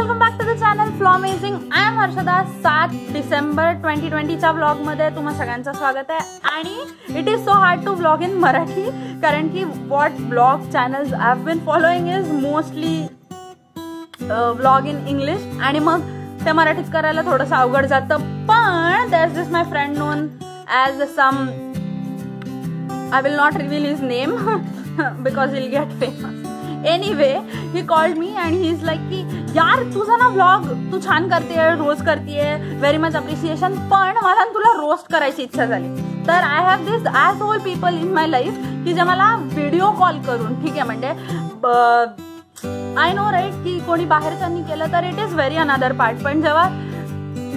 Welcome back to the channel flow amazing. I am Harshada. 7 December 2020च्या vlog मध्ये तुम्हा सगळ्यांचं स्वागत आहे. आणि it is so hard to vlog in Marathi, कारण की what vlog channels I have been following is mostly vlog in English, आणि मग ते मराठीत करायला थोडंसं अवघड जातं. पण there is this my friend known as some, I will not reveal his name because will get famous. Anyway, he called me and he is like की यार तुझा ना व्लॉग तू छान करतेय, रोज करतेय, व्हेरी मच अप्रिसिएशन, पण मला तुला रोस्ट करायची इच्छा झाली. तर I have this as whole people in my life की जे मला व्हिडिओ कॉल करून, ठीक आहे, म्हणजे आय नो राईट की कोणी बाहेरच्यांनी केलं तर it is very another part, पण जेव्हा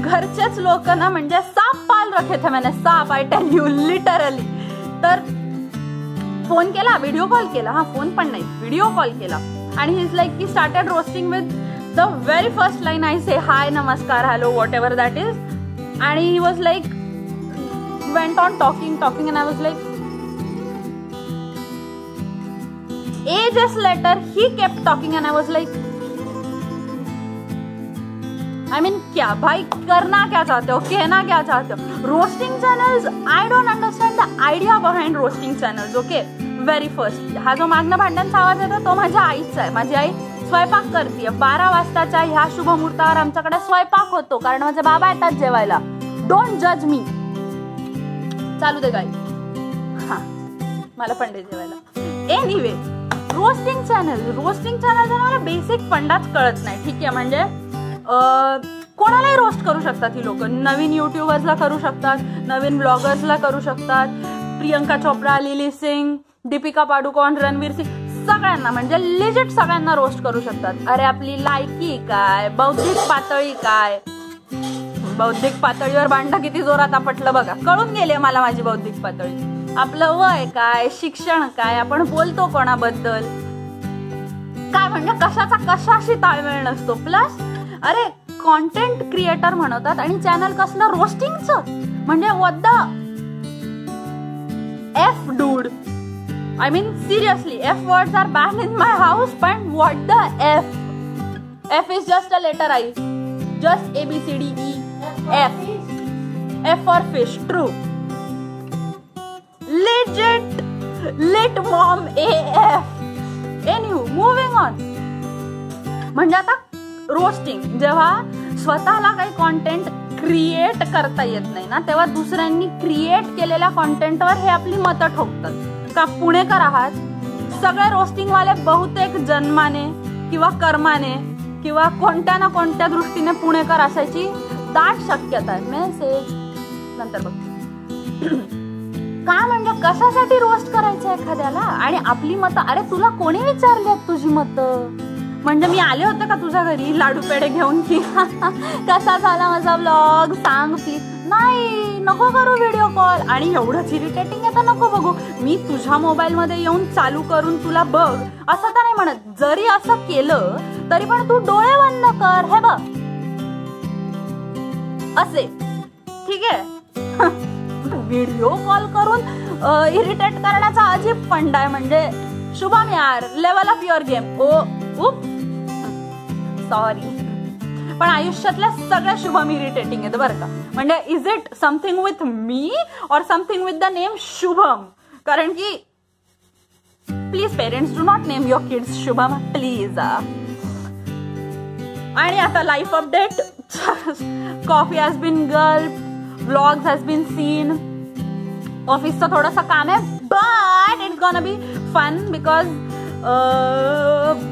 घरचेच लोक ना, म्हणजे साप पाल रखे थे मैंने, साप, आय टेल यू लिटरली. तर फोन केला, व्हिडिओ कॉल केला, हा फोन पण नाही, व्हिडिओ कॉल केला, आणि ही इज लाईक की started roasting with the very first line I say hi, नमस्कार, hello, whatever that is. आणि he was like went on talking and I was like ages later he kept talking and I was like, I mean क्या भाई, करना क्या चाहते हो, कहना क्या चाहते हो. Roasting channels, I don't understand the idea behind roasting channels. Okay, very first, हा जो मागणं भांड्यांचा आवाज येतो तो माझ्या आईचा आहे. माझी आई स्वयंपाक करते. 12 वाजताच्या ह्या शुभ मुहूर्तावर आमच्याकडे स्वयंपाक होतो, कारण माझे बाबा येतात जेवायला. डोंट जज मी. चालू दे गाई, हा मला पण दे जेवायला. एनिवे, रोस्टिंग चॅनल मला बेसिक फंडाच कळत नाही, ठीक आहे. म्हणजे कोणालाही रोस्ट करू शकतात ही लोक. नवीन युट्यूबर्सला करू शकतात, नवीन ब्लॉगर्सला करू शकतात, प्रियंका चोप्रा, लिली सिंग, दीपिका पाडुकोन, रणवीर सिंग, सगळ्यांना, म्हणजे लिजिट सगळ्यांना रोस्ट करू शकतात. अरे आपली लायकी काय, बौद्धिक पातळी काय, बौद्धिक पातळीवर भांडण किती जोरात आपटलं बघा, कळून गेले मला माझी बौद्धिक पातळी. आपलं वय काय, शिक्षण काय, आपण बोलतो कोणाबद्दल काय, म्हणजे कशाचा कशाशी ताळमेळ नसतो. प्लस अरे कॉन्टेंट क्रिएटर म्हणतात आणि चॅनल कसलं रोस्टिंगचं, म्हणजे what the F dude. I mean seriously, F words are ban in my house, पण what the F. F is just a letter I, just ABCDE F. F for fish, true. Legit, lit mom AF. Anywho, moving on. म्हणजे आता roasting, जेव्हा स्वतःला काही content create करता येत नाही ना, तेव्हा दुसऱ्यांनी क्रिएट केलेल्या कॉन्टेंटवर हे आपली मतं ठोकतात. का पुणेकर आहात, सगळे रोस्टिंगवाले बहुतेक जन्माने किंवा कर्माने किंवा कोणत्या ना कोणत्या दृष्टीने पुणेकर असायची दाट शक्यता आहे. मेसेज नंतर बघ. का म्हणजे कशासाठी रोस्ट करायचं एखाद्याला, आणि आपली मतं, अरे तुला कोणी विचारली तुझी मतं? म्हणजे मी आले होते का तुझ्या घरी लाडू पेढे घेऊन की कसा झाला माझा व्लॉग सांग प्लीज? नाही, नको करू व्हिडिओ कॉल. आणि एवढंच इरिटेटिंग आहे तर नको बघू. मी तुझ्या मोबाईल मध्ये येऊन चालू करून तुला बघ असं तर नाही म्हणत. जरी असं केलं तरी पण तू डोळे बंद कर, हे बघ असे, ठीक आहे. व्हिडिओ कॉल करून इरिटेट करण्याचा अजीब फंड आहे. म्हणजे शुभम यार, level up your game. Oh oops sorry, पण आयुष्यातल्या सगळ्या शुभम इरिटेटिंग आहेत बरं का. म्हणजे is it something with me or something with the name Shubham? कारण की please parents, do not name your kids Shubham please. आणि आता life update. Coffee has been gulp, vlogs has been seen, ऑफिसचं थोडंसं काम आहे, but it's gonna be fun because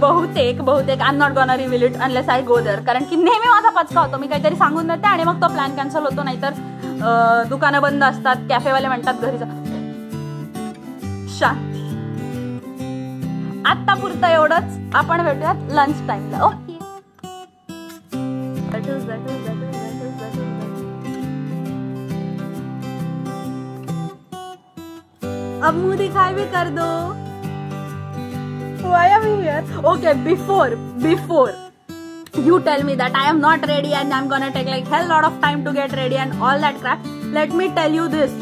बहुतेक I am not gonna reveal it unless I go there. कारण की नेहमी माझा पचका होतो, मी काहीतरी सांगून देते आणि मग तो प्लॅन कॅन्सल होतो, नाहीतर दुकानं बंद असतात, कॅफेवाले म्हणतात घरी जा. शांती. आत्ता पुरतं एवढंच. आपण भेटूयात लंच टाइमला. ओके. अब मुंह दिखाई भी कर दो. Why am I here? Okay, before you tell me that I am not ready and I'm gonna take like hell lot of time to get ready and all that crap, let me tell you this.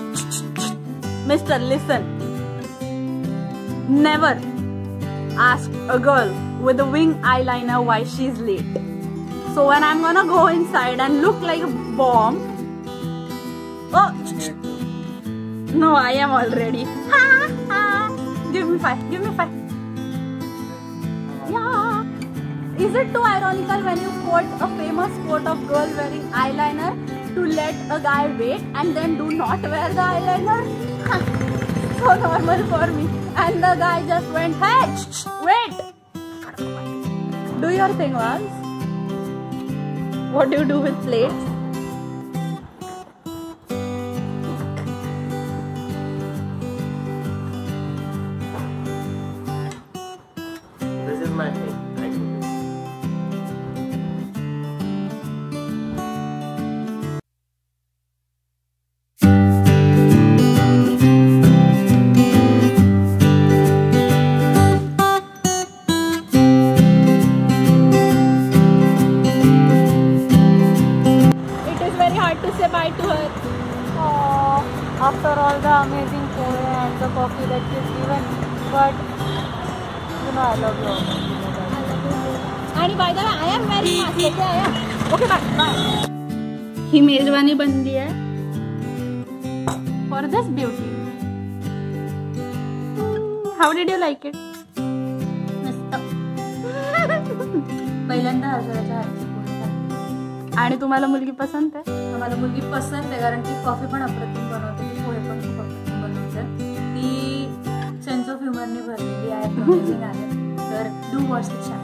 Mister, listen. Never ask a girl with a wing eyeliner why she's late. So when I'm gonna go inside and look like a bomb. Oh no, I am already. Give me 5. Give me 5. Yeah. Is it too ironical when you quote a famous quote of girl wearing eyeliner to let a guy wait and then do not wear the eyeliner? So normal for me. And the guy just went, hey, wait. Do your thing, Vaz. What do you do with plates? This is my thing. After all the amazing food and the coffee that you've given, but you know I love you. And by the way, I am very fast. Okay, I am. Okay, bye. ही मेजवानी बनली आहे for this beauty. How did you like it? मस्त. पहिल्यांदा हर्षदाच्या हातची पोळी खाल्ली. आणि तुम्हाला मुलगी पसंत आहे? आम्हाला मुलगी पसंत आहे कारण ती कॉफी पण अप्रतिम बनवते, ती पोहे पण खूप अप्रतिम बनवते, ती सेन्स ऑफ ह्युमरने भरलेली आहे, अमेझिंग आहे. तर डू वॉच द चॅनल.